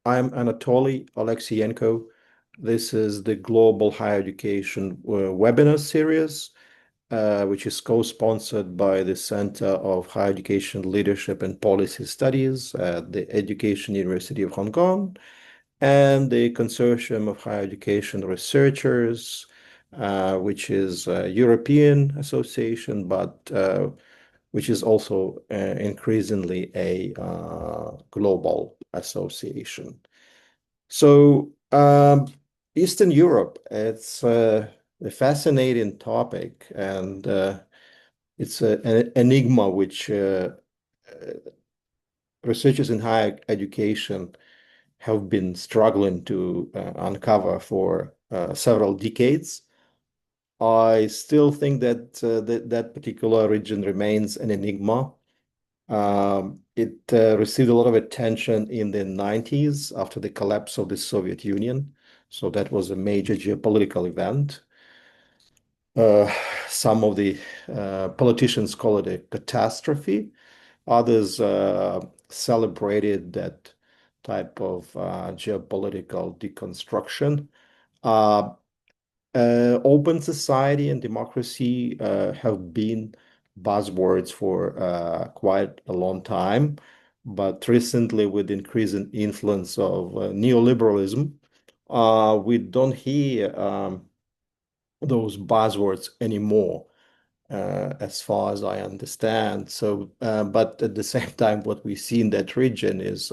I'm Anatoly Alexienko. This is the Global Higher Education webinar series, which is co-sponsored by the Center of Higher Education Leadership and Policy Studies at the Education University of Hong Kong and the Consortium of Higher Education Researchers, which is a European association, but which is also increasingly a global association. So, Eastern Europe, it's a fascinating topic, and it's an enigma which researchers in higher education have been struggling to uncover for several decades. I still think that that particular region remains an enigma. It received a lot of attention in the 90s after the collapse of the Soviet Union. So that was a major geopolitical event. Uh, some of the politicians call it a catastrophe. Others celebrated that type of geopolitical deconstruction. Uh, Open society and democracy have been buzzwords for quite a long time, but recently, with increasing influence of neoliberalism, we don't hear those buzzwords anymore, as far as I understand. So, but at the same time, what we see in that region is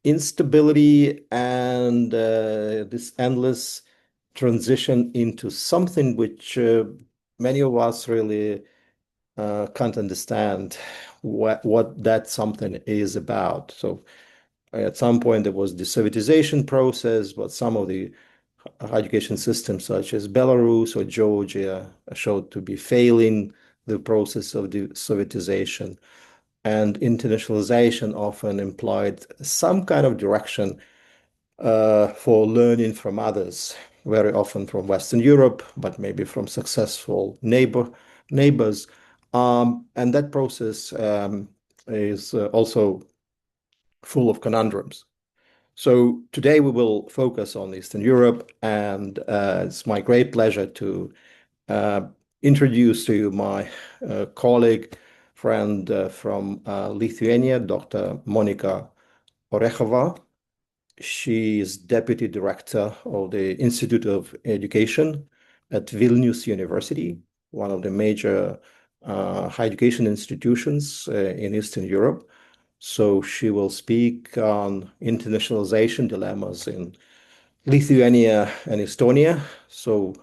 instability and this endless transition into something which many of us really can't understand what that something is about. So at some point there was the Sovietization process, but some of the education systems such as Belarus or Georgia showed to be failing the process of the Sovietization. And internationalization often implied some kind of direction for learning from others, very often from Western Europe, but maybe from successful neighbors. And that process is also full of conundrums. So today we will focus on Eastern Europe, and it's my great pleasure to uh, introduce to you my colleague, friend from Lithuania, Dr. Monika Orechova. She is Deputy Director of the Institute of Education at Vilnius University, one of the major higher education institutions in Eastern Europe. So she will speak on internationalization dilemmas in Lithuania and Estonia. So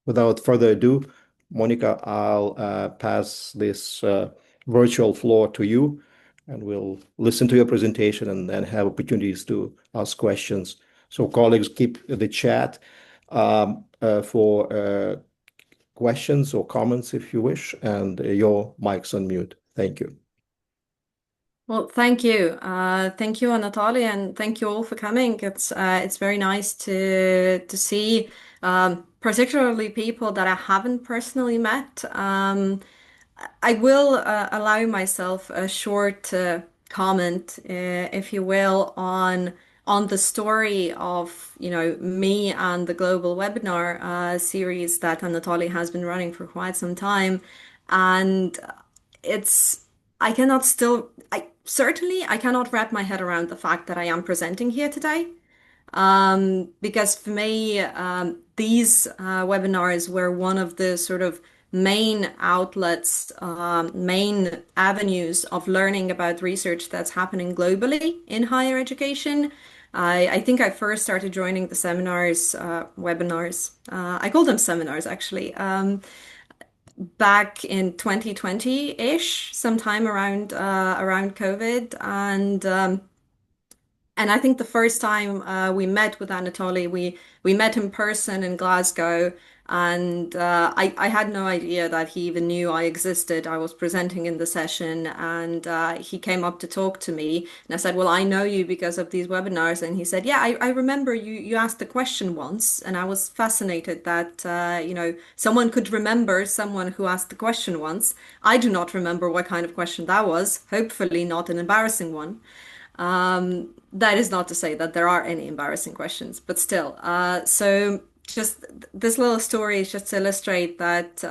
without further ado, Monica, I'll pass this virtual floor to you, and we'll listen to your presentation and then have opportunities to ask questions. So colleagues, keep the chat for questions or comments if you wish, and your mic's on mute. Thank you. Well, thank you. Thank you, Anatoly, and thank you all for coming. It's very nice to see particularly people that I haven't personally met. I will allow myself a short comment, if you will, on the story of, me and the global webinar series that Anatoly has been running for quite some time. And it's I cannot still I certainly I cannot wrap my head around the fact that I am presenting here today. Because for me, these webinars were one of the sort of main outlets, main avenues of learning about research that's happening globally in higher education. I think I first started joining the seminars, webinars. I call them seminars actually. Back in 2020-ish, sometime around COVID, and I think the first time we met with Anatoly, we met in person in Glasgow, and I had no idea that he even knew I existed. I was presenting in the session, and he came up to talk to me, and I said, "Well, I know you because of these webinars," and he said, "Yeah, I remember you asked the question once," and I was fascinated that someone could remember someone who asked the question once. I do not remember what kind of question that was. Hopefully, not an embarrassing one. That is not to say that there are any embarrassing questions, but still. So just this little story is just to illustrate that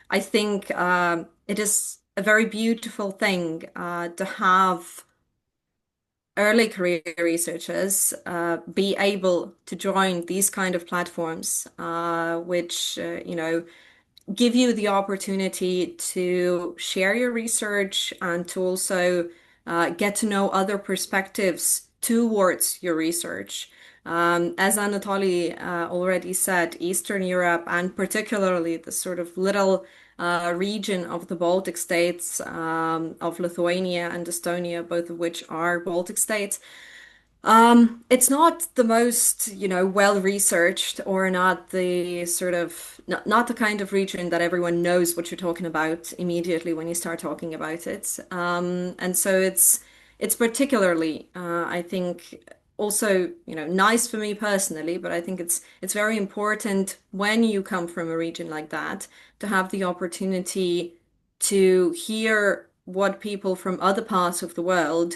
I think it is a very beautiful thing to have early career researchers be able to join these kind of platforms, which give you the opportunity to share your research and to also get to know other perspectives towards your research. As Anatoly already said, Eastern Europe and particularly the sort of little region of the Baltic states, of Lithuania and Estonia, both of which are Baltic states, it's not the most, well researched or not the sort of not the kind of region that everyone knows what you're talking about immediately when you start talking about it. And so it's particularly, I think, also, nice for me personally, but I think it's very important when you come from a region like that to have the opportunity to hear what people from other parts of the world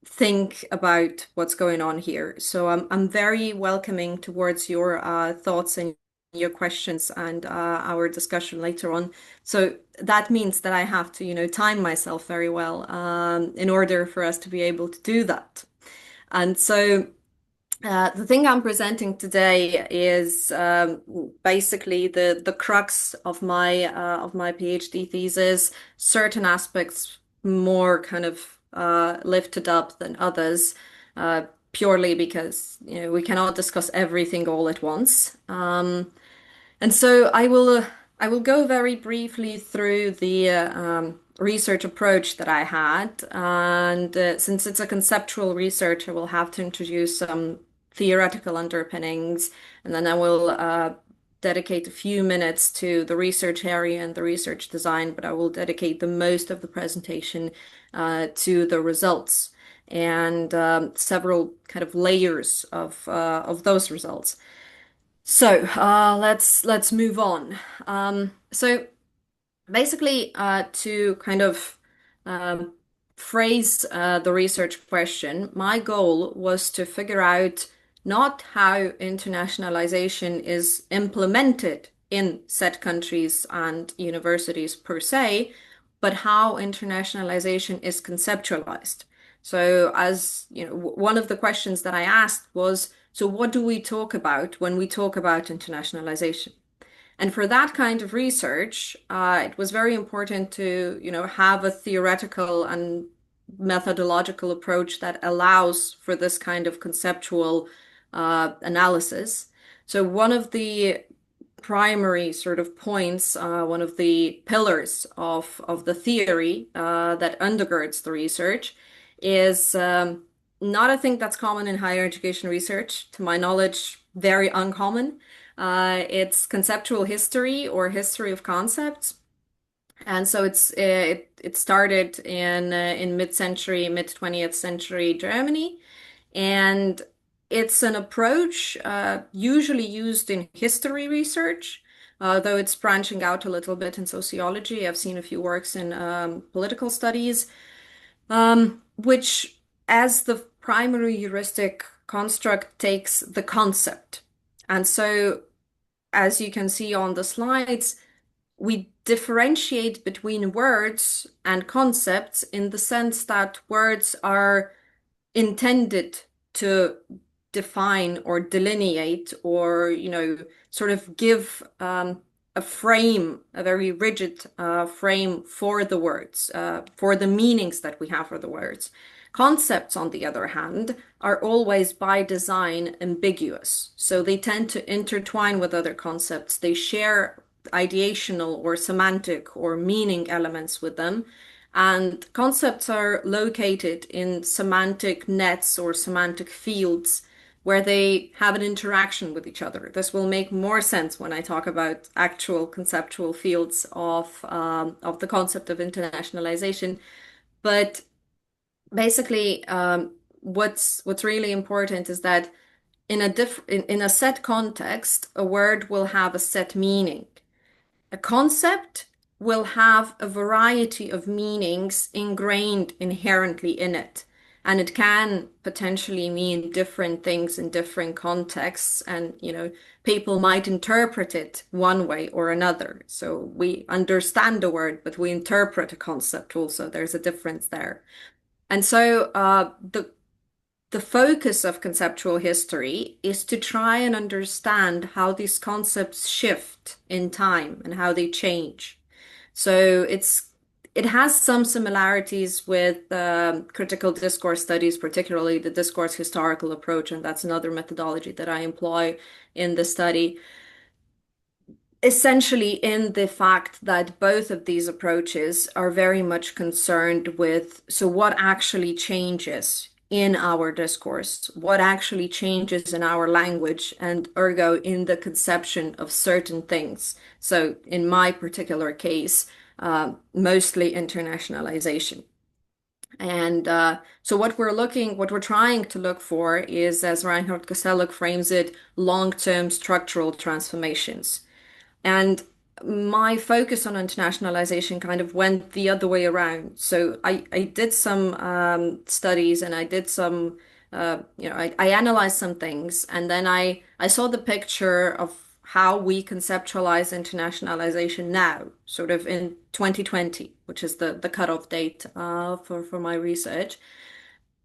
think about what's going on here. So I'm very welcoming towards your thoughts and your questions and our discussion later on. So that means that I have to, time myself very well in order for us to be able to do that. And so the thing I'm presenting today is basically the crux of my PhD thesis. Certain aspects more kind of lifted up than others, purely because we cannot discuss everything all at once. And so I will go very briefly through the research approach that I had, and since it's a conceptual research, I will have to introduce some theoretical underpinnings, and then I will dedicate a few minutes to the research area and the research design, but I will dedicate the most of the presentation to the results and several kind of layers of those results. So let's move on. So basically, to kind of um, phrase the research question, my goal was to figure out not how internationalization is implemented in set countries and universities per se, but how internationalization is conceptualized. So, as one of the questions that I asked was, so what do we talk about when we talk about internationalization? And for that kind of research, it was very important to, have a theoretical and methodological approach that allows for this kind of conceptual analysis. So one of the primary sort of points, one of the pillars of the theory that undergirds the research is not a thing that's common in higher education research, to my knowledge, very uncommon. It's conceptual history or history of concepts. And so it started in mid-century, mid-20th century Germany, and it's an approach usually used in history research, though it's branching out a little bit in sociology. I've seen a few works in political studies, which, as the primary heuristic construct, takes the concept. And so, as you can see on the slides, we differentiate between words and concepts in the sense that words are intended to define or delineate or, sort of give a frame, a very rigid frame for the words, for the meanings that we have for the words. Concepts, on the other hand, are always by design ambiguous. So they tend to intertwine with other concepts. They share ideational or semantic or meaning elements with them. And concepts are located in semantic nets or semantic fields where they have an interaction with each other. This will make more sense when I talk about actual conceptual fields of the concept of internationalization. But basically, what's really important is that in a set context, a word will have a set meaning. A concept will have a variety of meanings ingrained inherently in it. And it can potentially mean different things in different contexts. And, people might interpret it one way or another. So we understand the word, but we interpret a concept also. There's a difference there. And so the focus of conceptual history is to try and understand how these concepts shift in time and how they change. So it has some similarities with critical discourse studies, particularly the discourse historical approach, and that's another methodology that I employ in the study. Essentially, in the fact that both of these approaches are very much concerned with so what actually changes in our discourse, what actually changes in our language, and ergo in the conception of certain things. So, in my particular case, mostly internationalization. And so, what we're trying to look for is, as Reinhard Koselleck frames it, long-term structural transformations. And my focus on internationalization kind of went the other way around. So I did some studies and I did some, I analyzed some things and then I saw the picture of how we conceptualize internationalization now, sort of in 2020, which is the cutoff date for my research.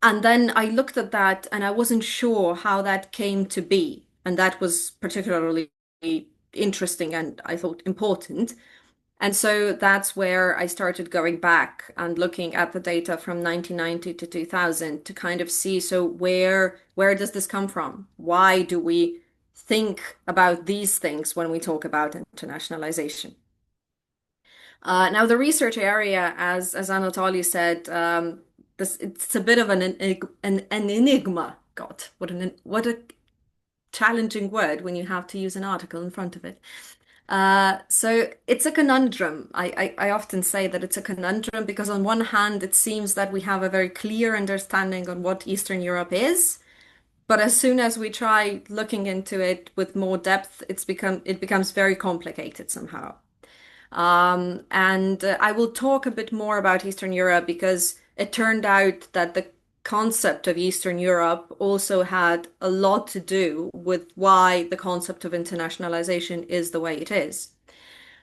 And then I looked at that and I wasn't sure how that came to be. And that was particularly interesting and I thought important. And so that's where I started going back and looking at the data from 1990 to 2000 to kind of see, so where does this come from? Why do we think about these things when we talk about internationalization? Now, the research area, as Anatoly said, it's a bit of an enigma. God, what a challenging word when you have to use an article in front of it. So it's a conundrum. I often say that it's a conundrum because on one hand, it seems that we have a very clear understanding on what Eastern Europe is, but as soon as we try looking into it with more depth, it becomes very complicated somehow. And I will talk a bit more about Eastern Europe because it turned out that the concept of Eastern Europe also had a lot to do with why the concept of internationalization is the way it is.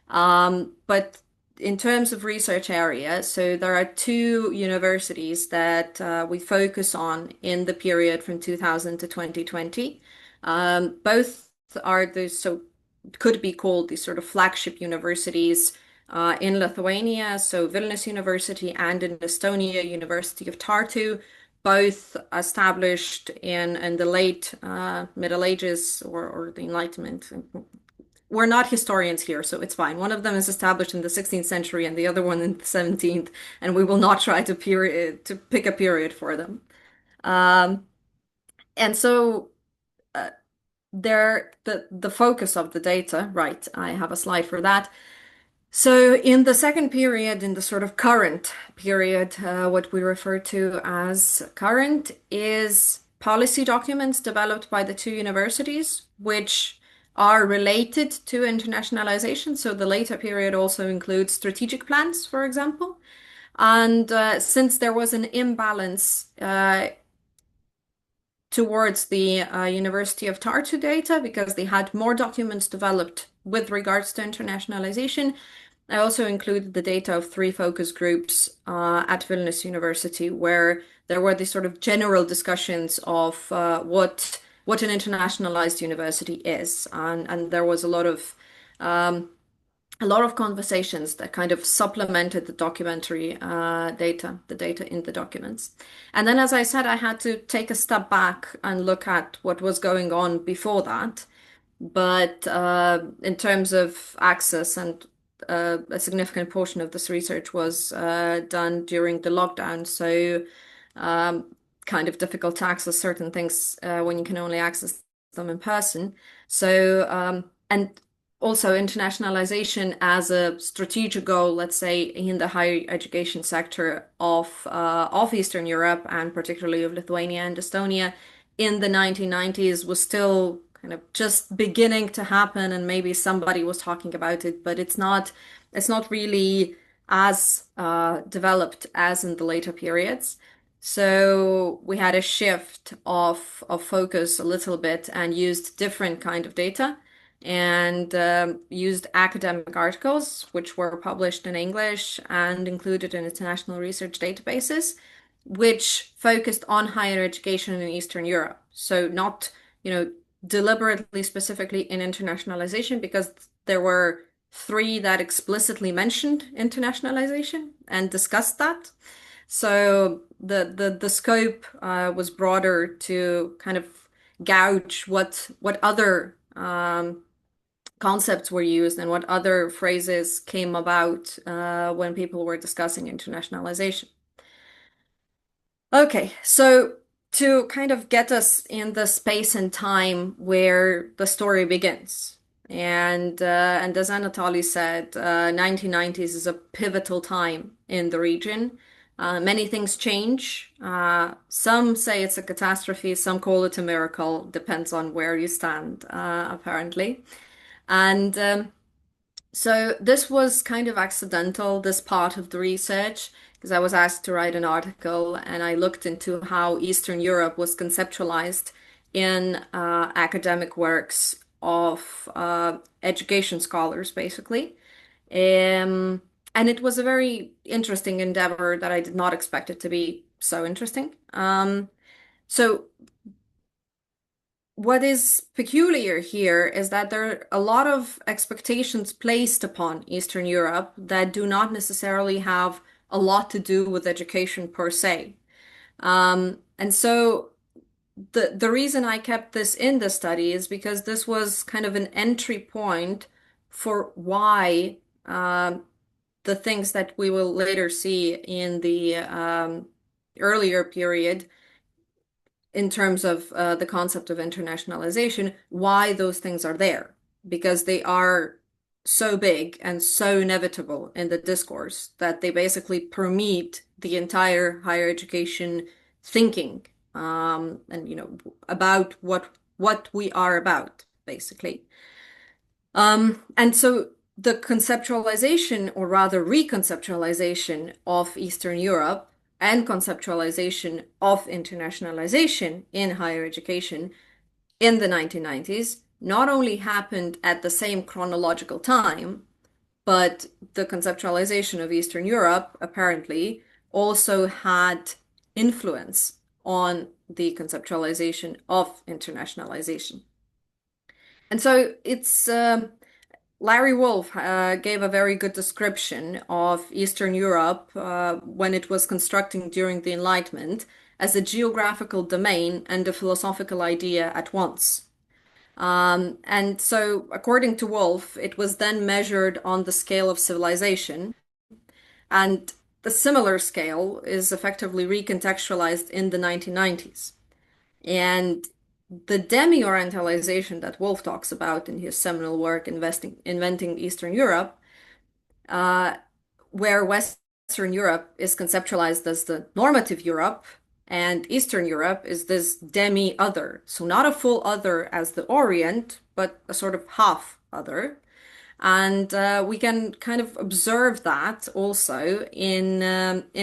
But in terms of research area, so there are two universities that we focus on in the period from 2000 to 2020. Both are so could be called these sort of flagship universities in Lithuania, so Vilnius University, and in Estonia, University of Tartu, both established in the late Middle Ages or the Enlightenment. We're not historians here, so it's fine. One of them is established in the 16th century and the other one in the 17th, and we will not try to pick a period for them. And so the focus of the data, right? I have a slide for that. So in the second period, in the sort of current period, what we refer to as current is policy documents developed by the two universities, which are related to internationalization. So the later period also includes strategic plans, for example. And since there was an imbalance towards the University of Tartu data, because they had more documents developed with regards to internationalization, I also included the data of three focus groups at Vilnius University, where there were these sort of general discussions of what an internationalized university is, and there was a lot of conversations that kind of supplemented the documentary the data in the documents. And then, as I said, I had to take a step back and look at what was going on before that. But in terms of access, and a significant portion of this research was done during the lockdown, so kind of difficult to access certain things when you can only access them in person. So, and also internationalization as a strategic goal, let's say, in the higher education sector of Eastern Europe and particularly of Lithuania and Estonia in the 1990s was still kind of just beginning to happen, and maybe somebody was talking about it, but it's not really as developed as in the later periods. So we had a shift of focus a little bit and used different kind of data and used academic articles, which were published in English and included in international research databases, which focused on higher education in Eastern Europe. So not, you know, deliberately specifically in internationalization, because there were three that explicitly mentioned internationalization and discussed that. So the scope was broader to kind of gauge what other concepts were used and what other phrases came about when people were discussing internationalization. Okay, so to kind of get us in the space and time where the story begins, and as Anatoly said, 1990s is a pivotal time in the region. Many things change. Some say it's a catastrophe, some call it a miracle, depends on where you stand, apparently. And so this was kind of accidental, this part of the research, because I was asked to write an article and I looked into how Eastern Europe was conceptualized in academic works of education scholars, basically. Um, and it was a very interesting endeavor that I did not expect it to be so interesting. So what is peculiar here is that there are a lot of expectations placed upon Eastern Europe that do not necessarily have a lot to do with education per se. And so the reason I kept this in the study is because this was kind of an entry point for why the things that we will later see in the earlier period in terms of the concept of internationalization, why those things are there, because they are so big and so inevitable in the discourse that they basically permeate the entire higher education thinking, and about what we are about, basically. And so the conceptualization, or rather reconceptualization of Eastern Europe and conceptualization of internationalization in higher education in the 1990s not only happened at the same chronological time, but the conceptualization of Eastern Europe apparently also had influence on the conceptualization of internationalization. And so it's Larry Wolff gave a very good description of Eastern Europe when it was constructing during the Enlightenment as a geographical domain and a philosophical idea at once. And so, according to Wolff, it was then measured on the scale of civilization, and the similar scale is effectively recontextualized in the 1990s. And the demi-orientalization that Wolff talks about in his seminal work, Inventing Eastern Europe, uh, where Western Europe is conceptualized as the normative Europe, and Eastern Europe is this demi-other. So not a full other as the Orient, but a sort of half other. And we can kind of observe that also in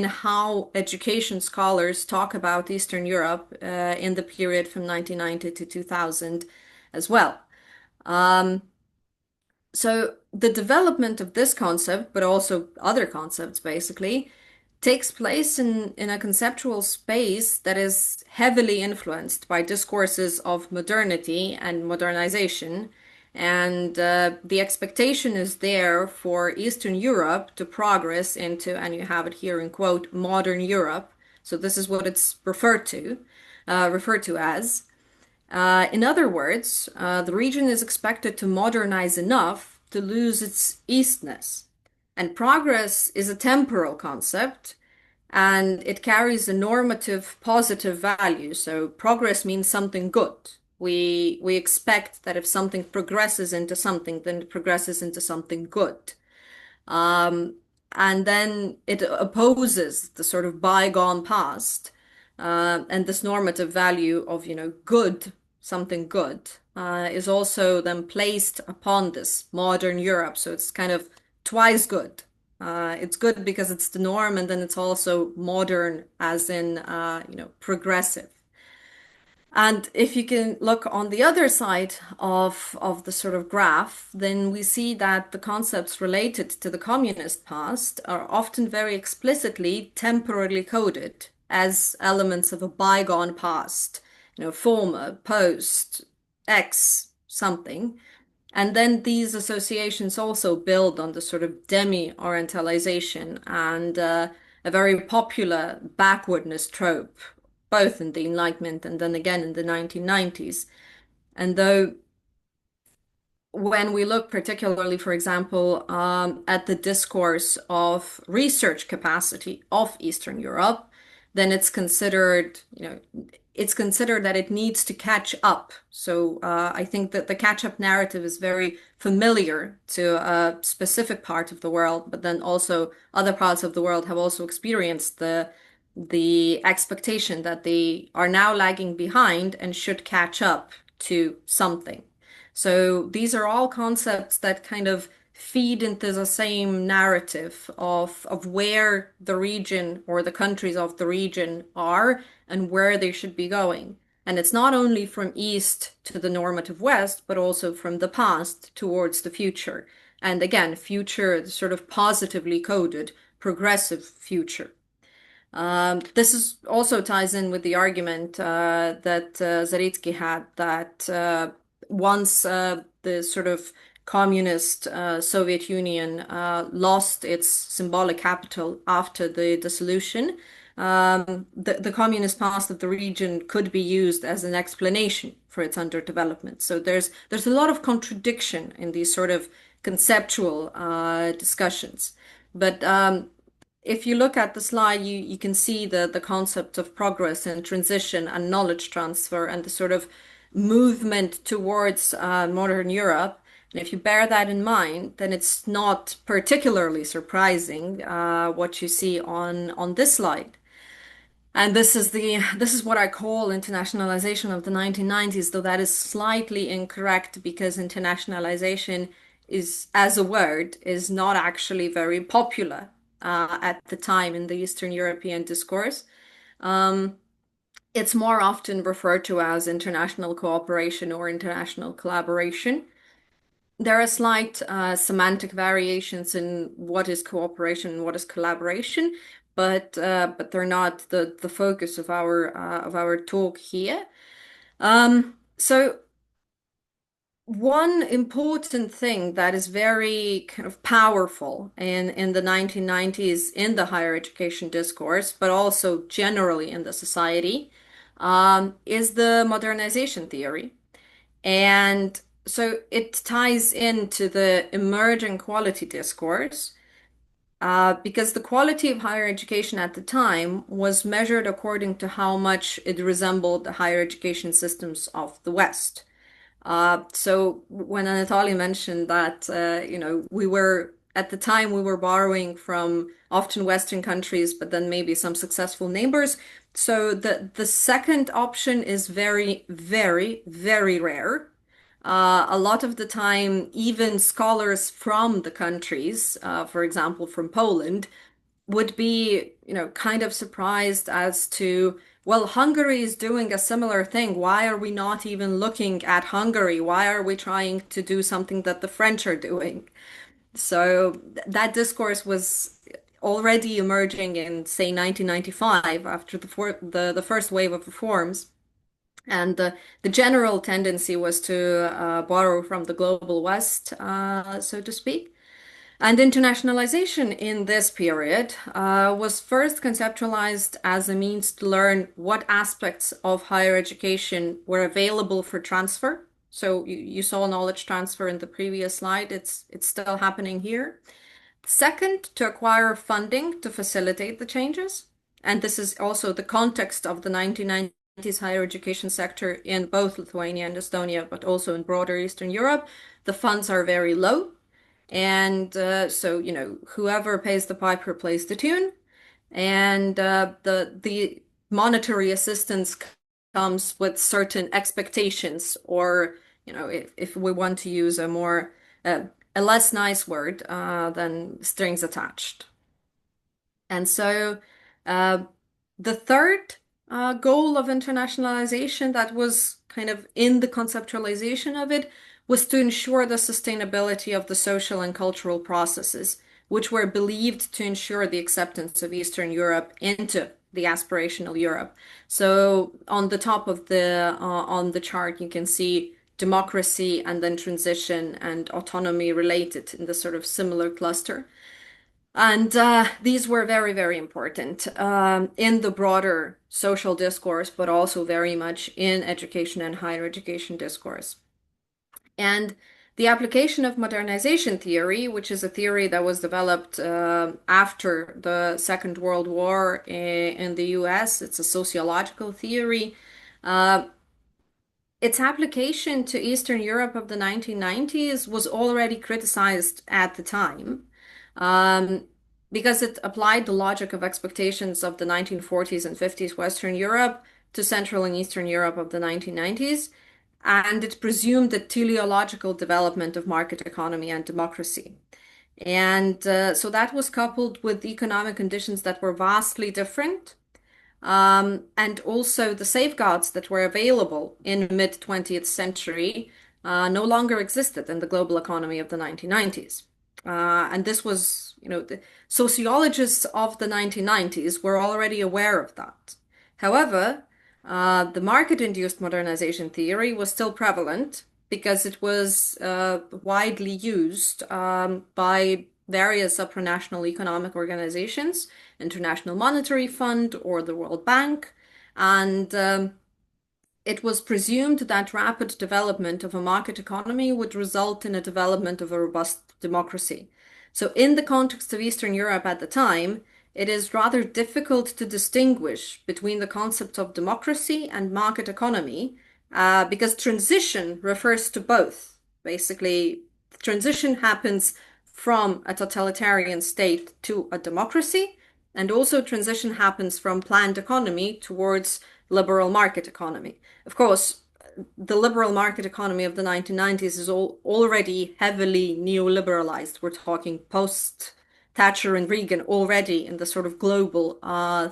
how education scholars talk about Eastern Europe in the period from 1990 to 2000 as well. So the development of this concept, but also other concepts basically, takes place in a conceptual space that is heavily influenced by discourses of modernity and modernization. And the expectation is there for Eastern Europe to progress into, and you have it here in quote, modern Europe. So this is what it's referred to as. In other words, the region is expected to modernize enough to lose its Eastness. And progress is a temporal concept, and it carries a normative positive value. So progress means something good. We expect that if something progresses into something, then it progresses into something good. Um, and then it opposes the sort of bygone past, and this normative value of, good, something good, is also then placed upon this modern Europe. So it's kind of twice good, It's good because it's the norm, and then it's also modern, as in, progressive. And if you can look on the other side of the sort of graph, then we see that the concepts related to the communist past are often very explicitly temporally coded as elements of a bygone past, former, post, X, something. And then these associations also build on the sort of demi-orientalization and a very popular backwardness trope, both in the Enlightenment and then again in the 1990s. And though when we look particularly, for example, at the discourse of research capacity of Eastern Europe, then it's considered that it needs to catch up. So I think that the catch-up narrative is very familiar to a specific part of the world, but then also other parts of the world have also experienced the expectation that they are now lagging behind and should catch up to something. So these are all concepts that kind of feed into the same narrative of where the region or the countries of the region are and where they should be going. And it's not only from east to the normative west, but also from the past towards the future. And again, future sort of positively coded, progressive future. This is also ties in with the argument that Zaritsky had that once the sort of communist Soviet Union lost its symbolic capital after the dissolution, the communist past of the region could be used as an explanation for its underdevelopment. So there's a lot of contradiction in these sort of conceptual discussions. But if you look at the slide, you can see the concept of progress and transition and knowledge transfer and the sort of movement towards modern Europe. And if you bear that in mind, then it's not particularly surprising what you see on this slide. And this is what I call internationalization of the 1990s, though that is slightly incorrect because internationalization is, as a word, is not actually very popular at the time in the Eastern European discourse. It's more often referred to as international cooperation or international collaboration. There are slight semantic variations in what is cooperation and what is collaboration, but they're not the focus of our talk here. So one important thing that is very kind of powerful in the 1990s in the higher education discourse, but also generally in the society, is the modernization theory. And so it ties into the emerging quality discourse, because the quality of higher education at the time was measured according to how much it resembled the higher education systems of the West. So when Anatoly mentioned that, we were at the time we were borrowing from often Western countries, but then maybe some successful neighbors. So the second option is very, very, very rare. A lot of the time, even scholars from the countries, for example, from Poland, would be, kind of surprised as to, well, Hungary is doing a similar thing. Why are we not even looking at Hungary? Why are we trying to do something that the French are doing? So that discourse was already emerging in, say, 1995 after the first wave of reforms. And the general tendency was to borrow from the global West, so to speak. And internationalization in this period was first conceptualized as a means to learn what aspects of higher education were available for transfer. So you saw knowledge transfer in the previous slide. It's still happening here. Second, to acquire funding to facilitate the changes. And this is also the context of the 1990s higher education sector in both Lithuania and Estonia, but also in broader Eastern Europe. The funds are very low. And so, whoever pays the piper plays the tune. And the monetary assistance comes with certain expectations, or, if we want to use a more a less nice word than strings attached. And so uh, the third goal of internationalization that was kind of in the conceptualization of it was to ensure the sustainability of the social and cultural processes, which were believed to ensure the acceptance of Eastern Europe into the aspirational Europe. So on the top of the on the chart, you can see democracy and then transition and autonomy related in the sort of similar cluster. And these were very, very important in the broader social discourse, but also very much in education and higher education discourse. And the application of modernization theory, which is a theory that was developed after the Second World War in the US, it's a sociological theory. Uh, its application to Eastern Europe of the 1990s was already criticized at the time um, because it applied the logic of expectations of the 1940s and 50s Western Europe to Central and Eastern Europe of the 1990s, and it presumed the teleological development of market economy and democracy. And so that was coupled with economic conditions that were vastly different and also the safeguards that were available in mid 20th century no longer existed in the global economy of the 1990s. And this was, the sociologists of the 1990s were already aware of that. However, the market-induced modernization theory was still prevalent because it was widely used by various supranational economic organizations, International Monetary Fund or the World Bank, and it was presumed that rapid development of a market economy would result in a development of a robust democracy. So, in the context of Eastern Europe at the time, it is rather difficult to distinguish between the concepts of democracy and market economy because transition refers to both. Basically, transition happens from a totalitarian state to a democracy, and also transition happens from planned economy towards liberal market economy. Of course, the liberal market economy of the 1990s is already heavily neoliberalized. We're talking post Thatcher and Reagan already in the sort of global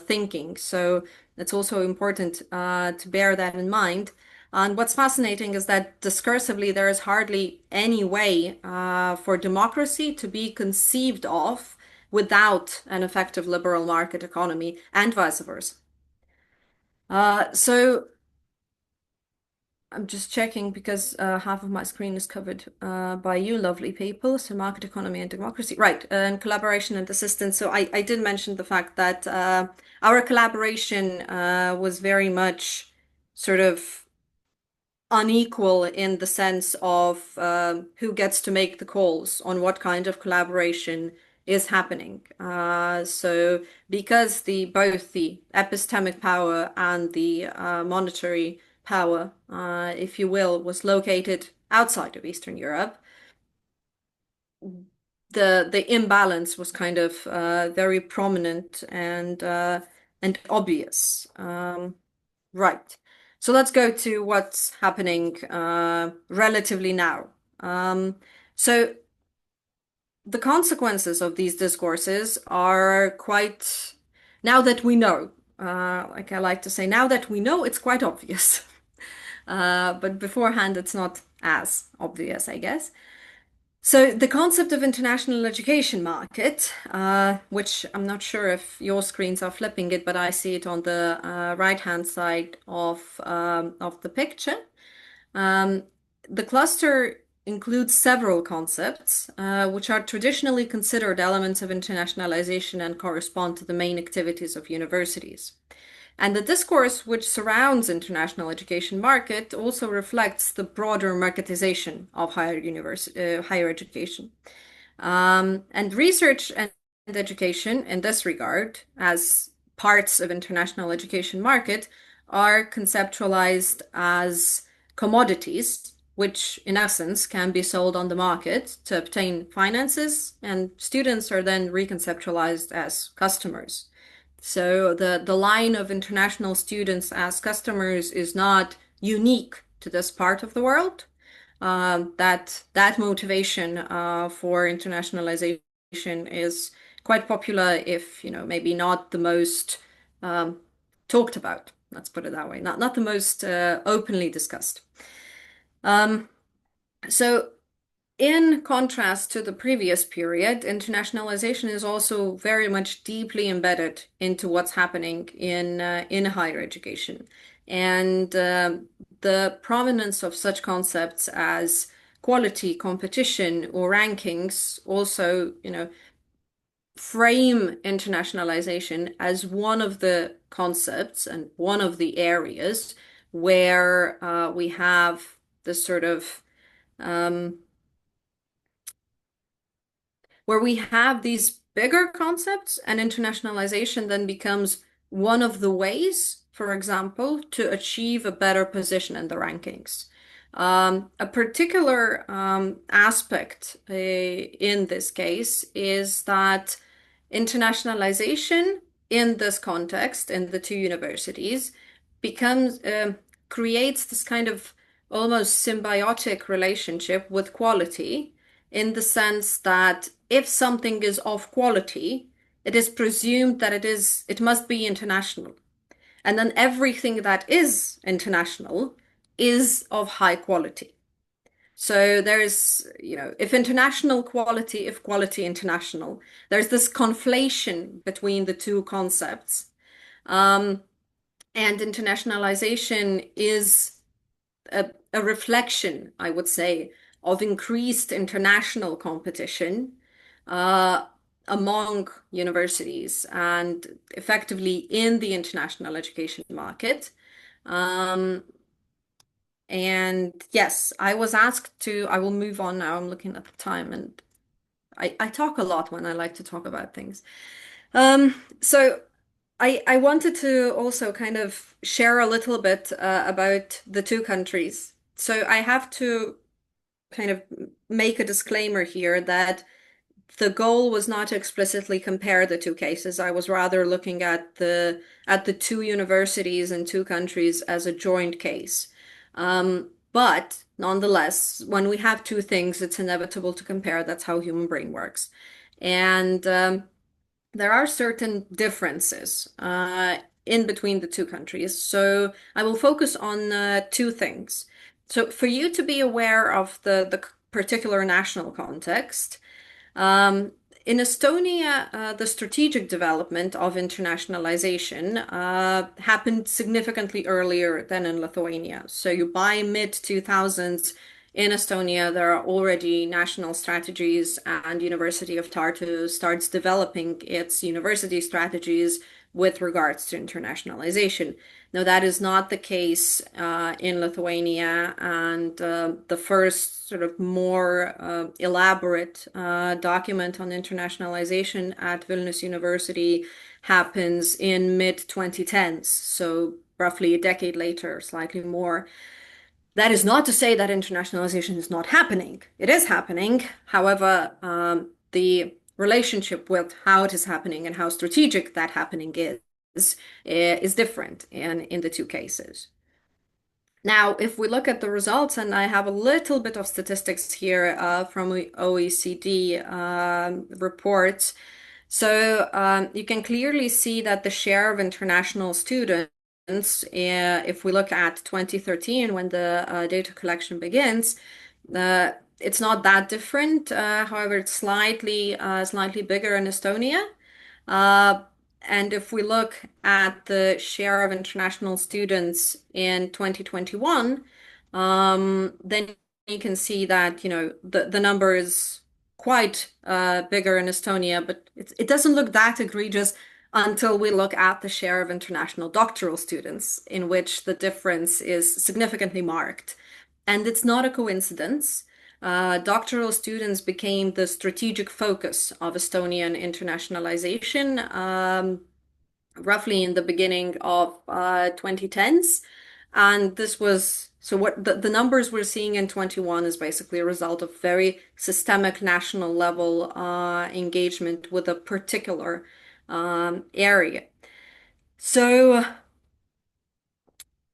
thinking. So it's also important to bear that in mind. And what's fascinating is that discursively, there is hardly any way for democracy to be conceived of without an effective liberal market economy and vice versa. So I'm just checking because half of my screen is covered by you, lovely people. So market economy and democracy, right? And collaboration and assistance. So I did mention the fact that our collaboration was very much sort of unequal in the sense of who gets to make the calls on what kind of collaboration is happening. So because the both the epistemic power and the monetary power, if you will, was located outside of Eastern Europe, the imbalance was kind of very prominent and obvious. Right. So let's go to what's happening relatively now. So the consequences of these discourses are quite, now that we know, like I like to say, now that we know, it's quite obvious. But beforehand, it's not as obvious, I guess. So the concept of international education market, which I'm not sure if your screens are flipping it, but I see it on the right-hand side of the picture. Um, the cluster includes several concepts, which are traditionally considered elements of internationalization and correspond to the main activities of universities. And the discourse which surrounds international education market also reflects the broader marketization of higher education. And research and education in this regard, as parts of international education market, are conceptualized as commodities, which in essence can be sold on the market to obtain finances, and students are then reconceptualized as customers. So the line of international students as customers is not unique to this part of the world. that motivation for internationalization is quite popular, if maybe not the most um, talked about. Let's put it that way. Not the most openly discussed. Um, so in contrast to the previous period, internationalization is also very much deeply embedded into what's happening in higher education, and the prominence of such concepts as quality, competition, or rankings also, frame internationalization as one of the concepts and one of the areas where we have this sort of um, where we have these bigger concepts, and internationalization then becomes one of the ways, for example, to achieve a better position in the rankings. A particular aspect in this case is that internationalization in this context, in the two universities, becomes creates this kind of almost symbiotic relationship with quality, in the sense that if something is of quality, it is presumed that it must be international. And then everything that is international is of high quality. So there's, if international quality, if quality international, there's this conflation between the two concepts. Um, and internationalization is a reflection, I would say, of increased international competition uh, among universities and effectively in the international education market. Um, and yes, I was asked to, I will move on now. I'm looking at the time, and I talk a lot when I like to talk about things. So I wanted to also kind of share a little bit about the two countries. So I have to kind of make a disclaimer here that the goal was not to explicitly compare the two cases. I was rather looking at the two universities in two countries as a joint case. But nonetheless, when we have two things, it's inevitable to compare. That's how human brain works. And there are certain differences in between the two countries. So I will focus on two things. So for you to be aware of the particular national context, um, in Estonia, the strategic development of internationalization happened significantly earlier than in Lithuania. So by mid 2000s in Estonia, there are already national strategies, and University of Tartu starts developing its university strategies with regards to internationalization. Now, that is not the case in Lithuania, and the first sort of more elaborate document on internationalization at Vilnius University happens in mid 2010s, so roughly a decade later, slightly more. That is not to say that internationalization is not happening. It is happening. However, the relationship with how it is happening and how strategic that happening is different in the two cases. Now, if we look at the results, and I have a little bit of statistics here from OECD reports, so you can clearly see that the share of international students, if we look at 2013 when the data collection begins, it's not that different. However, it's slightly bigger in Estonia. Uh, and if we look at the share of international students in 2021, then you can see that, the number is quite bigger in Estonia, but it doesn't look that egregious until we look at the share of international doctoral students, in which the difference is significantly marked. And it's not a coincidence. Doctoral students became the strategic focus of Estonian internationalization roughly in the beginning of 2010s. And this was so what the numbers we're seeing in 21 is basically a result of very systemic national level engagement with a particular area. So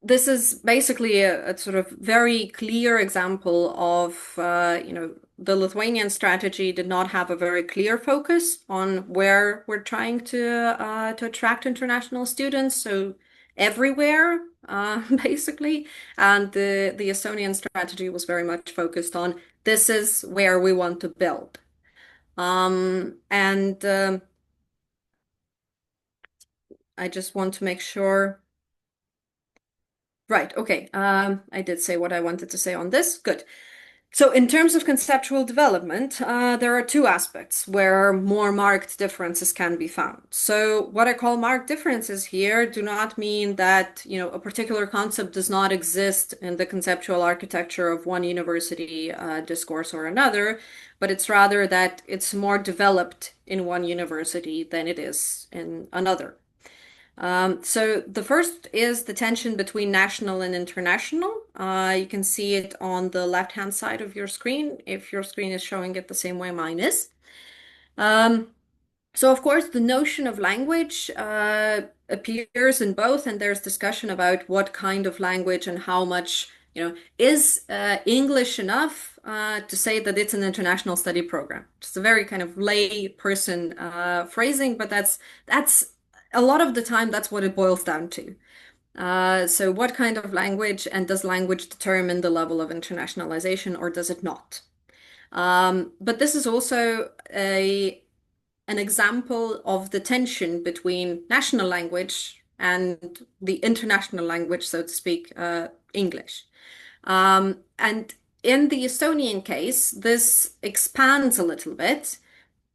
this is basically a sort of very clear example of, the Lithuanian strategy did not have a very clear focus on where we're trying to attract international students. So everywhere, basically, and the Estonian strategy was very much focused on this is where we want to build. And I just want to make sure. Right, okay. I did say what I wanted to say on this. Good. So, in terms of conceptual development, there are two aspects where more marked differences can be found. So, what I call marked differences here do not mean that, a particular concept does not exist in the conceptual architecture of one university discourse or another, but it's rather that it's more developed in one university than it is in another. So the first is the tension between national and international. You can see it on the left-hand side of your screen, if your screen is showing it the same way mine is. Um, so of course, the notion of language appears in both, and there's discussion about what kind of language and how much, is English enough to say that it's an international study program. It's a very kind of lay person phrasing, but that's a lot of the time that's what it boils down to. So what kind of language, and does language determine the level of internationalization or does it not? But this is also an example of the tension between national language and the international language, so to speak, English. And in the Estonian case, this expands a little bit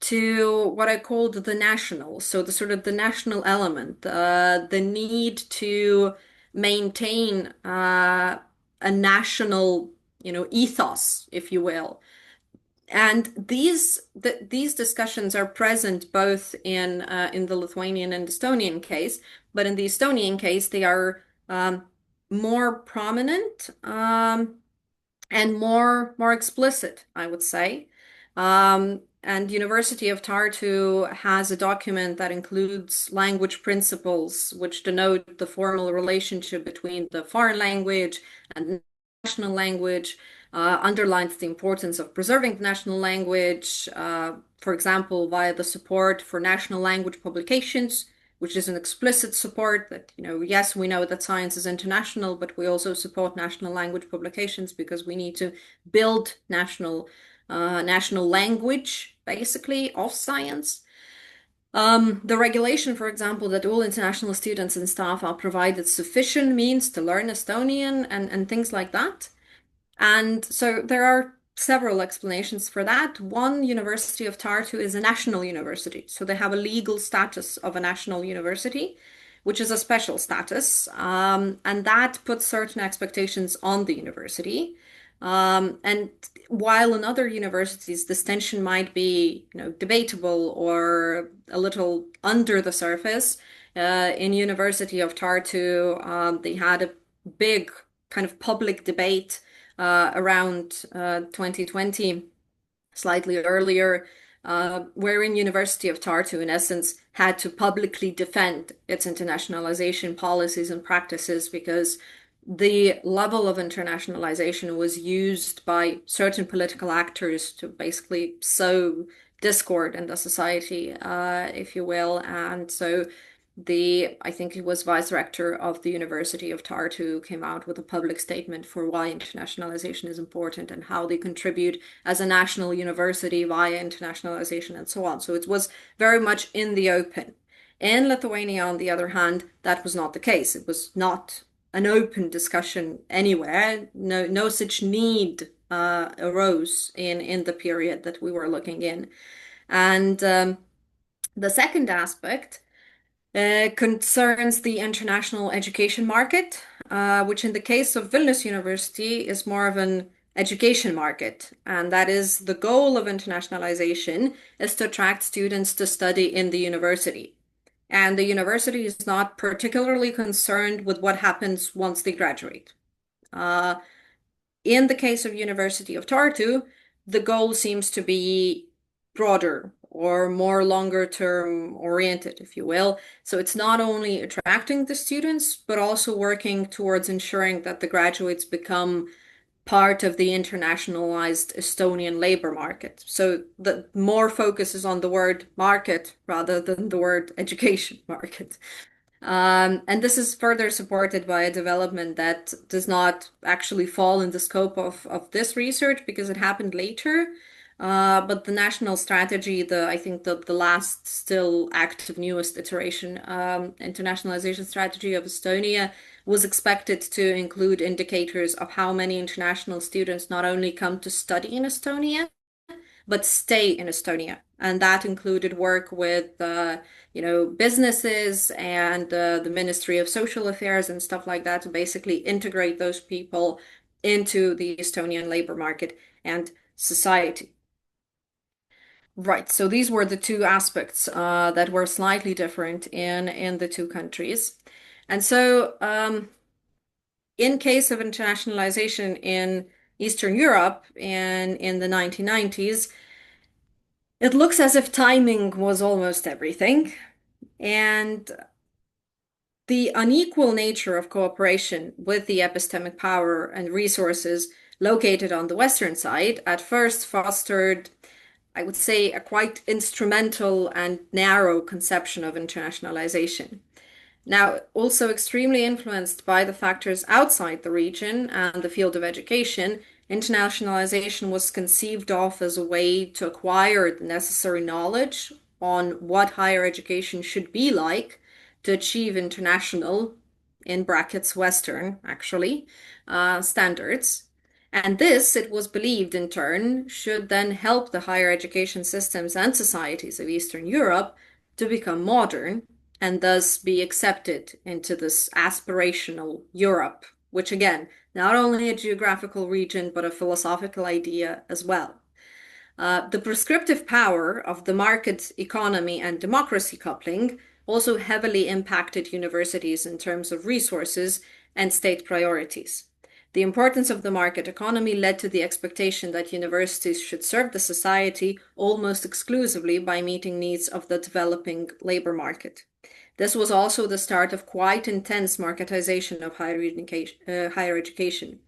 to what I called the national. So the sort of the national element, the need to maintain a national, ethos, if you will. And these discussions are present both in the Lithuanian and Estonian case, but in the Estonian case, they are more prominent and more explicit, I would say. And University of Tartu has a document that includes language principles, which denote the formal relationship between the foreign language and national language, underlines the importance of preserving the national language, for example, via the support for national language publications, which is an explicit support that, yes, we know that science is international, but we also support national language publications because we need to build national language, basically, of science. The regulation, for example, that all international students and staff are provided sufficient means to learn Estonian and things like that. And so there are several explanations for that. One, University of Tartu is a national university, so they have a legal status of a national university, which is a special status, and that puts certain expectations on the university. And while in other universities this tension might be, debatable or a little under the surface, in University of Tartu, they had a big kind of public debate around 2020, slightly earlier, wherein University of Tartu, in essence, had to publicly defend its internationalization policies and practices because the level of internationalization was used by certain political actors to basically sow discord in the society, if you will. And so I think it was vice rector of the University of Tartu came out with a public statement for why internationalization is important and how they contribute as a national university via internationalization and so on. So it was very much in the open. In Lithuania, on the other hand, that was not the case. It was not an open discussion anywhere. No such need arose in the period that we were looking in. And the second aspect concerns the international education market, which in the case of Vilnius University is more of an education market. And that is the goal of internationalization is to attract students to study in the university. And the university is not particularly concerned with what happens once they graduate. In the case of University of Tartu, the goal seems to be broader or more longer term oriented, if you will. So it's not only attracting the students, but also working towards ensuring that the graduates become part of the internationalized Estonian labor market. So the more focus is on the word market rather than the word education market. And this is further supported by a development that does not actually fall in the scope of this research because it happened later. But the national strategy, I think the last still active newest iteration, internationalization strategy of Estonia, was expected to include indicators of how many international students not only come to study in Estonia, but stay in Estonia. And that included work with, businesses and the Ministry of Social Affairs and stuff like that to basically integrate those people into the Estonian labor market and society. Right. So these were the two aspects that were slightly different in the two countries. And so, in case of internationalization in Eastern Europe in the 1990s, it looks as if timing was almost everything. And the unequal nature of cooperation with the epistemic power and resources located on the Western side at first fostered, I would say, a quite instrumental and narrow conception of internationalization. Now, also extremely influenced by the factors outside the region and the field of education, internationalization was conceived of as a way to acquire the necessary knowledge on what higher education should be like to achieve international, in brackets Western, actually, standards. And this, it was believed in turn, should then help the higher education systems and societies of Eastern Europe to become modern and thus be accepted into this aspirational Europe, which again, not only a geographical region, but a philosophical idea as well. The prescriptive power of the market economy and democracy coupling also heavily impacted universities in terms of resources and state priorities. The importance of the market economy led to the expectation that universities should serve the society almost exclusively by meeting needs of the developing labor market. This was also the start of quite intense marketization of higher education.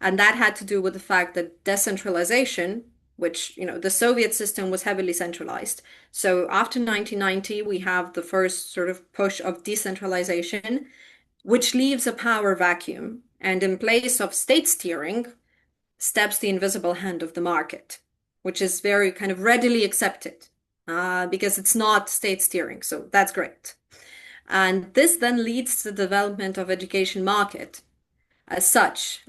And that had to do with the fact that decentralization, which, the Soviet system was heavily centralized. So after 1990, we have the first sort of push of decentralization, which leaves a power vacuum. And in place of state steering, steps the invisible hand of the market, which is very kind of readily accepted because it's not state steering. So that's great. And this then leads to the development of education market as such,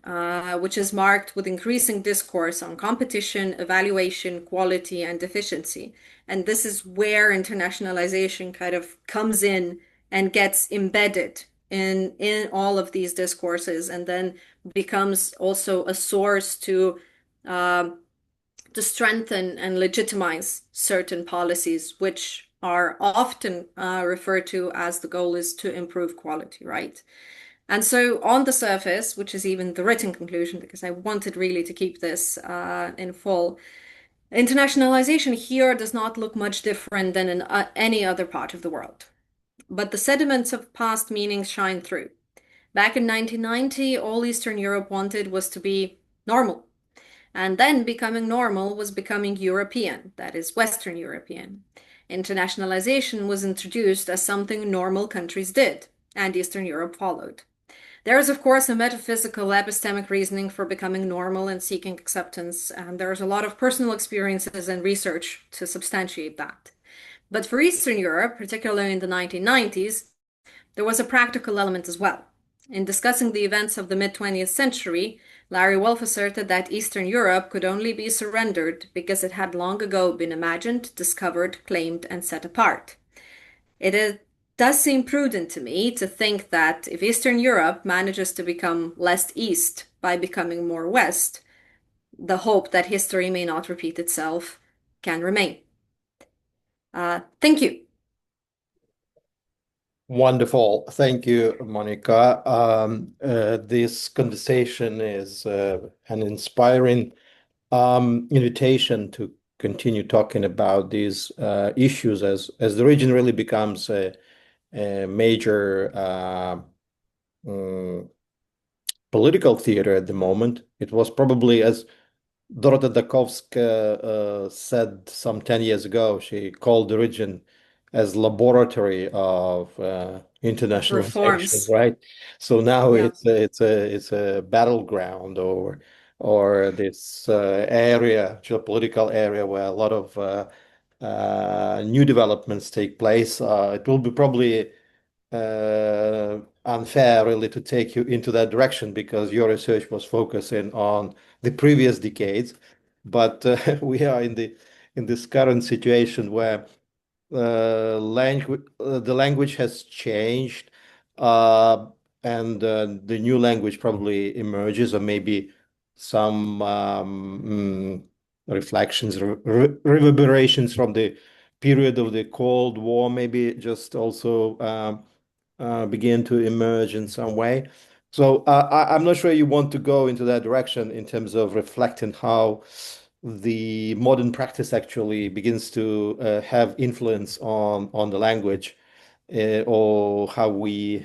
which is marked with increasing discourse on competition, evaluation, quality, and efficiency. And this is where internationalization kind of comes in and gets embedded in all of these discourses, and then becomes also a source uh, to strengthen and legitimize certain policies, which are often referred to as the goal is to improve quality, right? And so, on the surface, which is even the written conclusion, because I wanted really to keep this in full, internationalization here does not look much different than in any other part of the world. But the sediments of past meanings shine through. Back in 1990, all Eastern Europe wanted was to be normal. And then becoming normal was becoming European, that is, Western European. Internationalization was introduced as something normal countries did, and Eastern Europe followed. There is, of course, a metaphysical epistemic reasoning for becoming normal and seeking acceptance, and there's a lot of personal experiences and research to substantiate that. But for Eastern Europe, particularly in the 1990s, there was a practical element as well. In discussing the events of the mid-20th century, Larry Wolff asserted that Eastern Europe could only be surrendered because it had long ago been imagined, discovered, claimed, and set apart. Does seem prudent to me to think that if Eastern Europe manages to become less East by becoming more West, the hope that history may not repeat itself can remain. Thank you. Wonderful. Thank you, Monika. This conversation is an inspiring invitation to continue talking about these issues as the region really becomes a major mm, political theater at the moment. It was probably, as Dorota Dakovska said some 10 years ago, she called the region as laboratory of internationalization, Reforms. right? So now Yeah. it's a battleground or this area, geopolitical area where a lot of new developments take place. It will be probably unfair really to take you into that direction because your research was focusing on the previous decades, but we are in this current situation where the language has changed, uh, and the new language probably emerges, or maybe some reflections, reverberations from the period of the Cold War, maybe just also begin to emerge in some way. So I'm not sure you want to go into that direction in terms of reflecting how the modern practice actually begins to have influence on the language, or how we,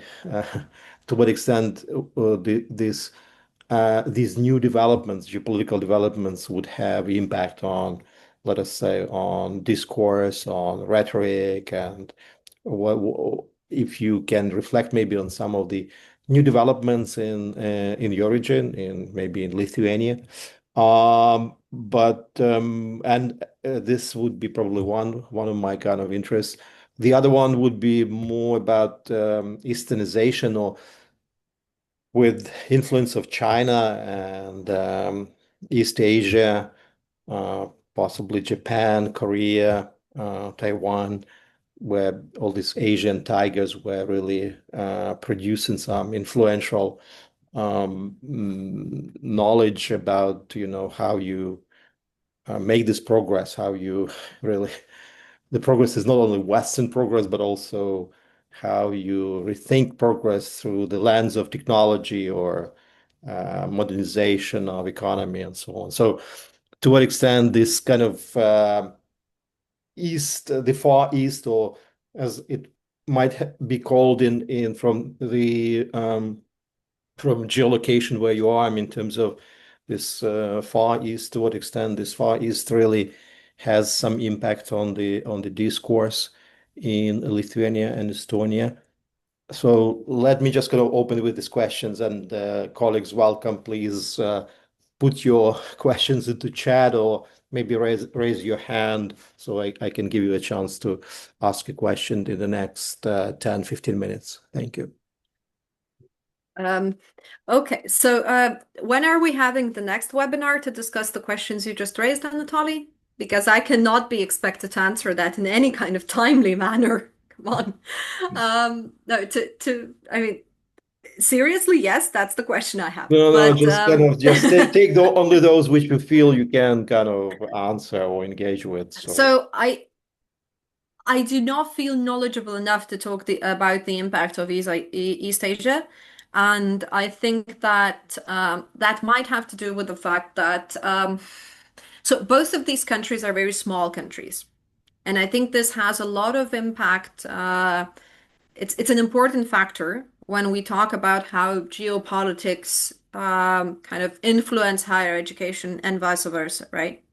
to what extent these new developments, geopolitical developments, would have impact on, let us say, on discourse, on rhetoric, and if you can reflect maybe on some of the new developments in the origin, in maybe in Lithuania. But and this would be probably one of my kind of interests. The other one would be more about Easternization, or with influence of China and East Asia, uh, possibly Japan, Korea, Taiwan, where all these Asian tigers were really producing some influential knowledge about, how you make this progress, how you really, the progress is not only Western progress, but also how you rethink progress through the lens of technology or modernization of economy and so on. So, to what extent this kind of the Far East, or as it might be called in from geolocation where you are, I mean, in terms of this Far East, to what extent this Far East really has some impact on the discourse in Lithuania and Estonia. So let me just kind of open with these questions, and colleagues, welcome. Please put your questions into chat, or maybe raise your hand so I can give you a chance to ask a question in the next 10, 15 minutes. Thank you. Um, okay, so when are we having the next webinar to discuss the questions you just raised, Anatoly? Because I cannot be expected to answer that in any kind of timely manner. Come on. No, I mean, seriously, yes, that's the question I have. No, no, But just kind of just take only those which you feel you can kind of answer or engage with. So, so I do not feel knowledgeable enough to talk about the impact of East Asia. And I think that that might have to do with the fact that so both of these countries are very small countries. And I think this has a lot of impact. It's an important factor when we talk about how geopolitics kind of influence higher education and vice versa, right?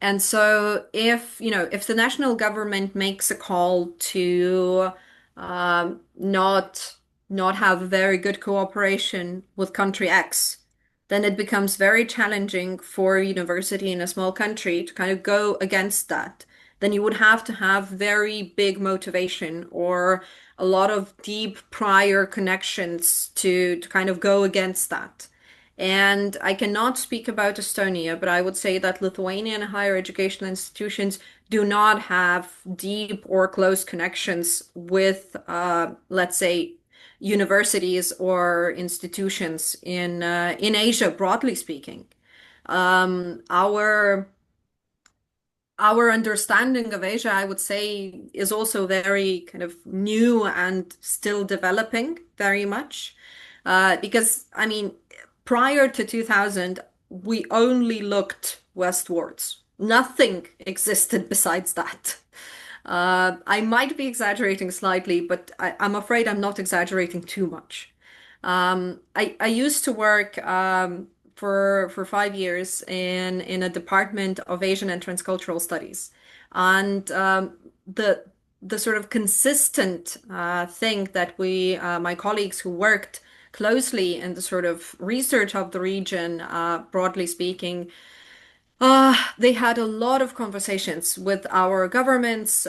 And so if the national government makes a call to not have very good cooperation with country X, then it becomes very challenging for a university in a small country to kind of go against that. Then you would have to have very big motivation or a lot of deep prior connections to kind of go against that. And I cannot speak about Estonia, but I would say that Lithuanian higher educational institutions do not have deep or close connections with, let's say, universities or institutions in Asia, broadly speaking. Our understanding of Asia, I would say, is also very kind of new and still developing very much. Because, I mean, prior to 2000, we only looked westwards. nothing existed besides that. I might be exaggerating slightly, but I'm afraid I'm not exaggerating too much. I used to work for 5 years in a department of Asian and Transcultural Studies, and the sort of consistent thing that my colleagues who worked closely in the sort of research of the region, broadly speaking, they had a lot of conversations with our governments,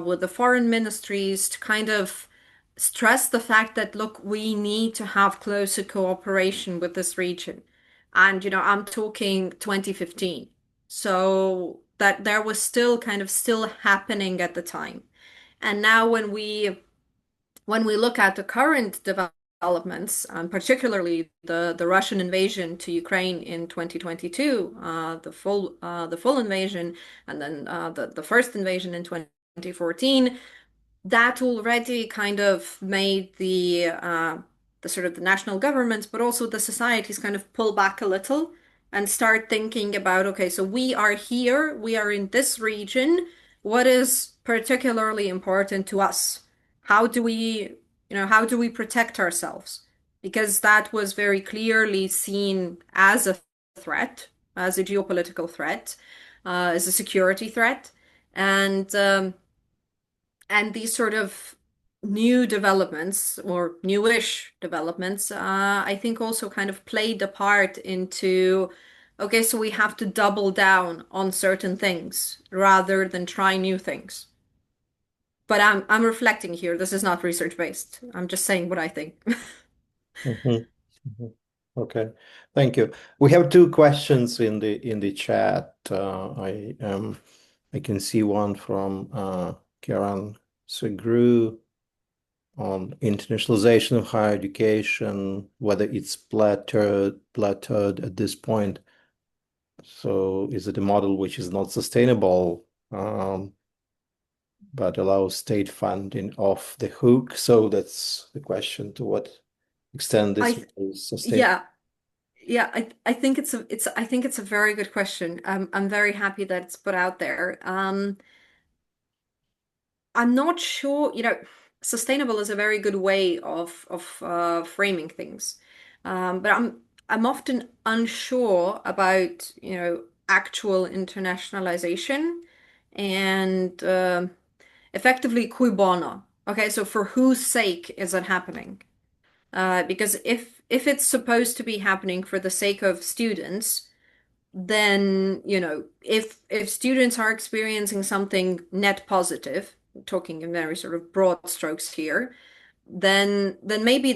with the foreign ministries to kind of stress the fact that, look, we need to have closer cooperation with this region. And, I'm talking 2015. So that there was still kind of still happening at the time. And now when we look at the current developments, particularly the Russian invasion to Ukraine in 2022, the full invasion, and then the first invasion in 2014, that already kind of made the sort of the national governments, but also the societies kind of pull back a little and start thinking about, okay, so we are here, we are in this region. What is particularly important to us? How do we protect ourselves? Because that was very clearly seen as a threat, as a geopolitical threat, as a security threat. And these sort of new developments or newish developments, I think also kind of played a part into, okay, so we have to double down on certain things rather than try new things. But I'm reflecting here. This is not research based. I'm just saying what I think. Mhm. Mhm. Okay, thank you. We have two questions in the chat. I can see one from Kiran Segru on internationalization of higher education, whether it's plateaued at this point. So is it a model which is not sustainable, but allows state funding off the hook? So that's the question, to what extent this I is sustainable. Yeah, yeah, I think it's a very good question. I'm very happy that it's put out there. I'm not sure, sustainable is a very good way of framing things. But I'm often unsure about, actual internationalization and effectively cui bono. Okay, so for whose sake is it happening? Because if it's supposed to be happening for the sake of students, then, if students are experiencing something net positive, talking in very sort of broad strokes here, then maybe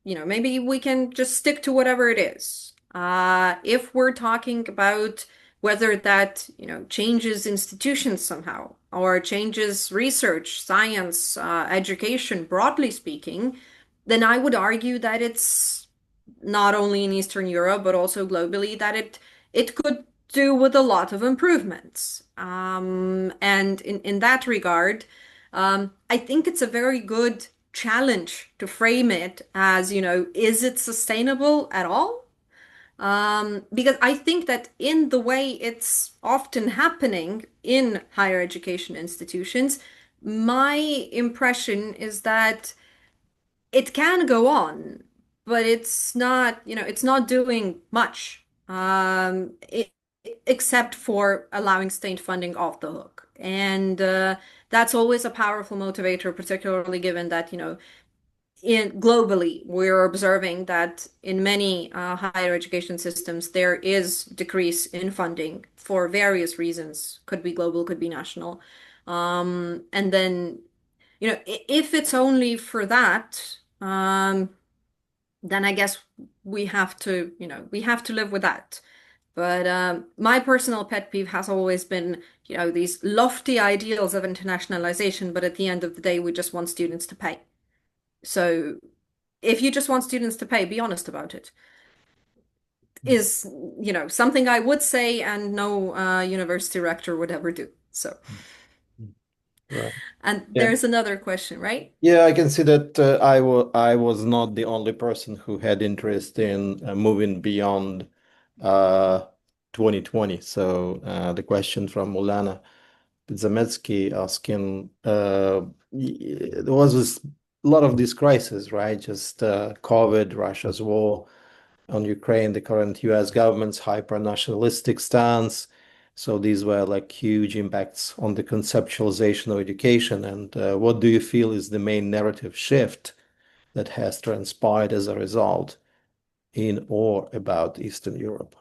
maybe we can just stick to whatever it is. If we're talking about whether that, changes institutions somehow or changes research, science, education, broadly speaking, then I would argue that it's not only in Eastern Europe, but also globally, that it could do with a lot of improvements. And in that regard, I think it's a very good challenge to frame it as, is it sustainable at all? Because I think that in the way it's often happening in higher education institutions, my impression is that it can go on, but it's not doing much, except for allowing state funding off the hook. And that's always a powerful motivator, particularly given that, globally, we're observing that in many higher education systems, there is decrease in funding for various reasons. Could be global, could be national. And then, if it's only for that, then I guess we have to live with that. But my personal pet peeve has always been, these lofty ideals of internationalization, but at the end of the day, we just want students to pay. So if you just want students to pay, be honest about it. Is, something I would say and no university rector would ever do. So, Right. and Yeah. there's another question, right? Yeah, I can see that I was not the only person who had interest in moving beyond uh, 2020. So the question from Ulana Zametsky asking, there was a lot of these crises, right? Just COVID, Russia's war on Ukraine, the current US government's hyper-nationalistic stance. So these were like huge impacts on the conceptualization of education. And what do you feel is the main narrative shift that has transpired as a result in or about Eastern Europe?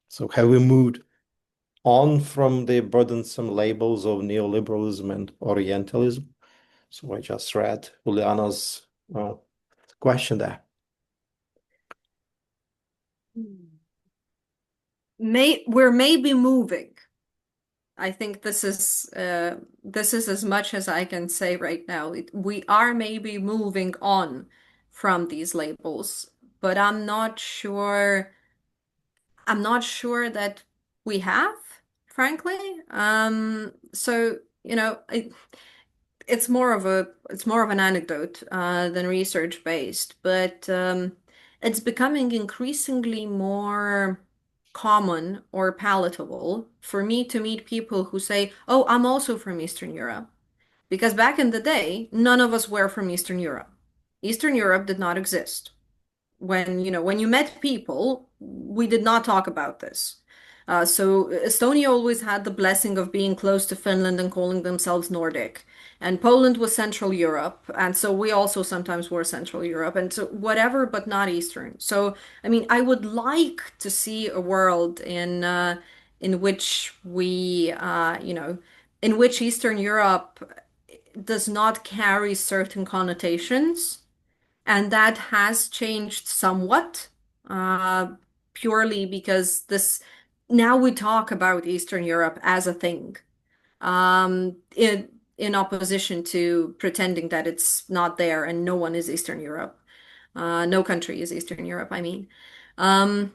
So have we moved on from the burdensome labels of neoliberalism and Orientalism? So I just read Juliana's question there. We're maybe moving. I think this is as much as I can say right now. We are maybe moving on from these labels, but I'm not sure that we have, frankly. So, it's more of an anecdote than research based, but it's becoming increasingly more common or palatable for me to meet people who say, "Oh, I'm also from Eastern Europe." Because back in the day, none of us were from Eastern Europe. Eastern Europe did not exist when you met people, we did not talk about this. So Estonia always had the blessing of being close to Finland and calling themselves Nordic. And Poland was Central Europe, and so we also sometimes were Central Europe, and so whatever, but not Eastern. So, I mean, I would like to see a world in which in which Eastern Europe does not carry certain connotations, and that has changed somewhat, uh, purely because this now we talk about Eastern Europe as a thing, in opposition to pretending that it's not there and no one is Eastern Europe. No country is Eastern Europe, I mean. Um,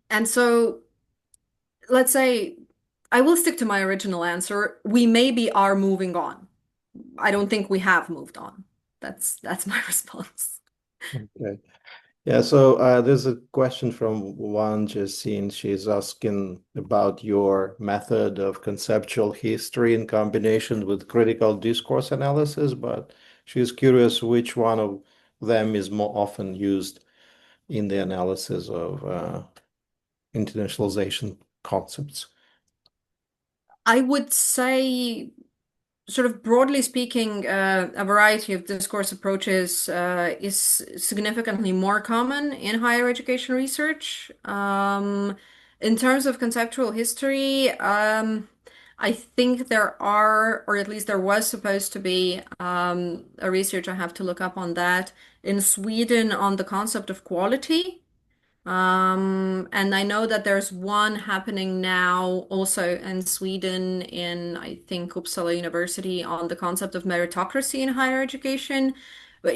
and so let's say I will stick to my original answer. We maybe are moving on. I don't think we have moved on. That's my response. Okay. Yeah, so there's a question from Wan Jasine. She's asking about your method of conceptual history in combination with critical discourse analysis, but she's curious which one of them is more often used in the analysis of internationalization concepts. I would say, sort of broadly speaking, a variety of discourse approaches is significantly more common in higher education research. In terms of conceptual history, I think there are, or at least there was supposed to be, a research I have to look up on that in Sweden on the concept of quality. And I know that there's one happening now also in Sweden in, I think, Uppsala University on the concept of meritocracy in higher education. But,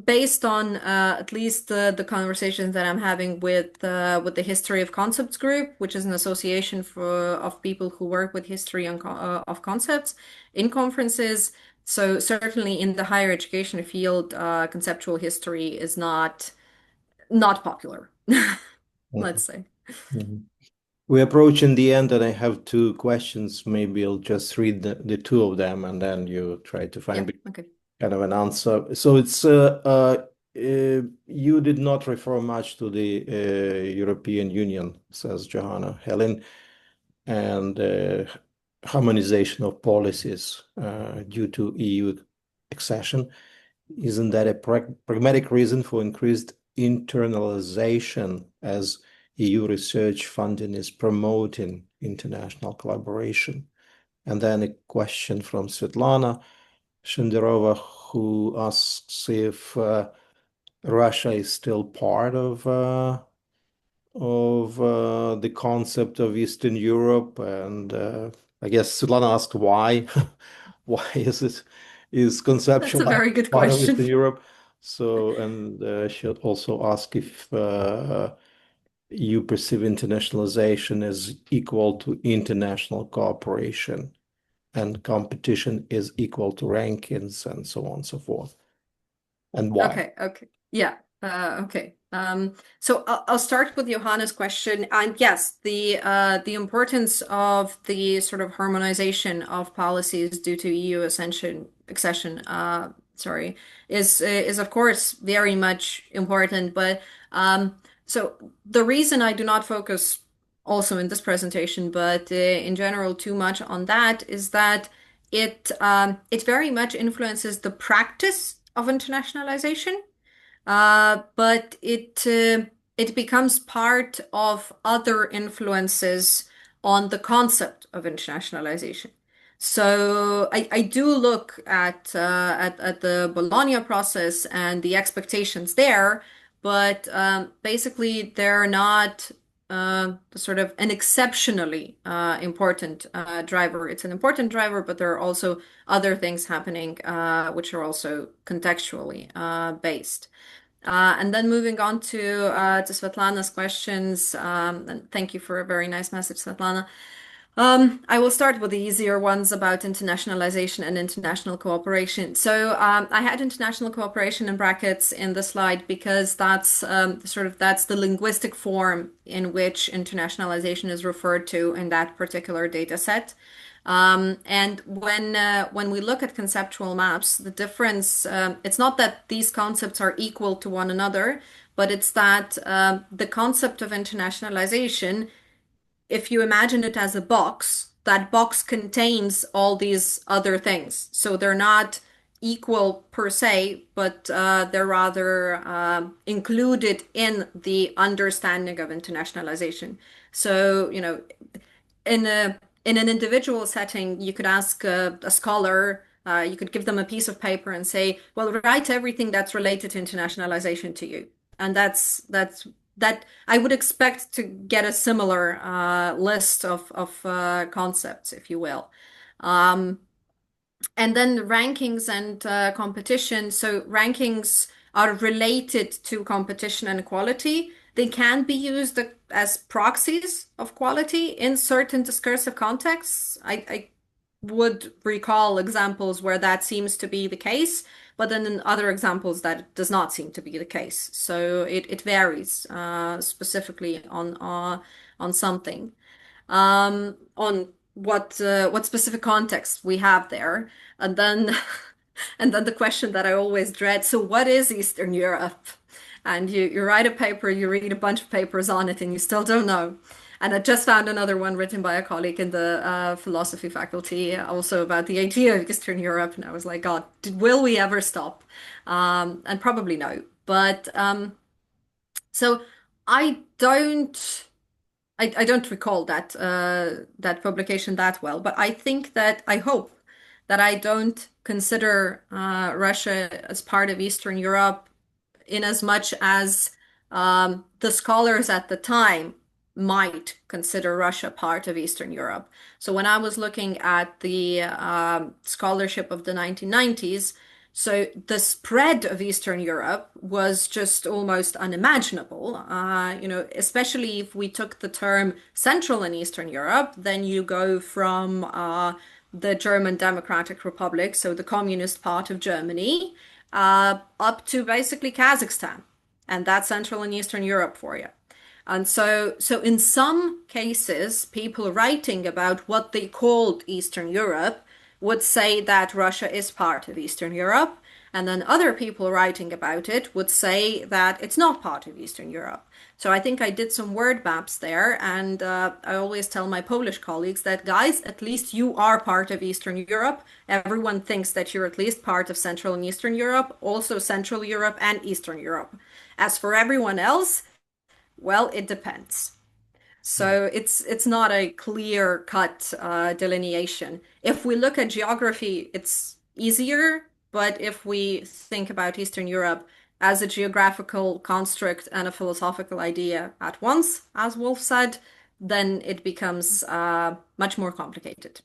based on at least the conversations that I'm having with the History of Concepts group, which is an association of people who work with history of concepts in conferences. So certainly in the higher education field, conceptual history is not popular, let's Mhm. say. Mhm. We're approaching the end, and I have two questions. Maybe I'll just read the two of them, and then you try to Yeah, find okay. kind of an answer. So it's you did not refer much to the European Union, says Johanna Helen, and harmonization of policies due to EU accession. Isn't that a pragmatic reason for increased internalization as EU research funding is promoting international collaboration? And then a question from Svetlana Shenderova, who asks if Russia is still part of the concept of Eastern Europe, and I guess Svetlana asked why. Why is That's a conceptual very good part of Eastern question. Europe? So, and she also asked if you perceive internationalization as equal to international cooperation and competition is equal to rankings and so on and so forth. And why? Okay, okay. Yeah, okay. I'll start with Johanna's question. And yes, the importance of the sort of harmonization of policies due to EU accession, sorry, is of course very much important. But so the reason I do not focus also in this presentation, but in general too much on that is that it very much influences the practice of internationalization, but it becomes part of other influences on the concept of internationalization. So I do look at the Bologna process and the expectations there, but basically they're not sort of an exceptionally important driver. It's an important driver, but there are also other things happening which are also contextually based. And then moving on to Svetlana's questions, and thank you for a very nice message, Svetlana. I will start with the easier ones about internationalization and international cooperation. So I had international cooperation in brackets in the slide because that's that's the linguistic form in which internationalization is referred to in that particular data set. And when we look at conceptual maps, the difference it's not that these concepts are equal to one another, but it's that the concept of internationalization, if you imagine it as a box, that box contains all these other things. So they're not equal per se, but they're rather included in the understanding of internationalization. So, in an individual setting, you could ask a scholar, you could give them a piece of paper and say, "Well, write everything that's related to internationalization to you," and that I would expect to get a similar list of concepts, if you will. And then the rankings and competition. So rankings are related to competition and quality. They can be used as proxies of quality in certain discursive contexts. I would recall examples where that seems to be the case, but then in other examples that does not seem to be the case. So it varies specifically on something, on what specific context we have there. And then and then the question that I always dread, so what is Eastern Europe? And you write a paper, you read a bunch of papers on it, and you still don't know. And I just found another one written by a colleague in the philosophy faculty, also about the idea of Eastern Europe. And I was like, God, will we ever stop? And probably no. But so I don't. I don't recall that publication that well, but I think that I hope that I don't consider Russia as part of Eastern Europe in as much as the scholars at the time might consider Russia part of Eastern Europe. So when I was looking at the scholarship of the 1990s, so the spread of Eastern Europe was just almost unimaginable. Especially if we took the term Central and Eastern Europe, then you go from the German Democratic Republic, so the communist part of Germany, up to basically Kazakhstan. And that's Central and Eastern Europe for you. And so in some cases, people writing about what they called Eastern Europe would say that Russia is part of Eastern Europe. And then other people writing about it would say that it's not part of Eastern Europe. So I think I did some word maps there. And I always tell my Polish colleagues that, guys, at least you are part of Eastern Europe. Everyone thinks that you're at least part of Central and Eastern Europe, also Central Europe and Eastern Europe. As for everyone else, well, it depends. So it's not a clear cut delineation. If we look at geography, it's easier, but if we think about Eastern Europe as a geographical construct and a philosophical idea at once, as Wolf said, then it becomes much more complicated.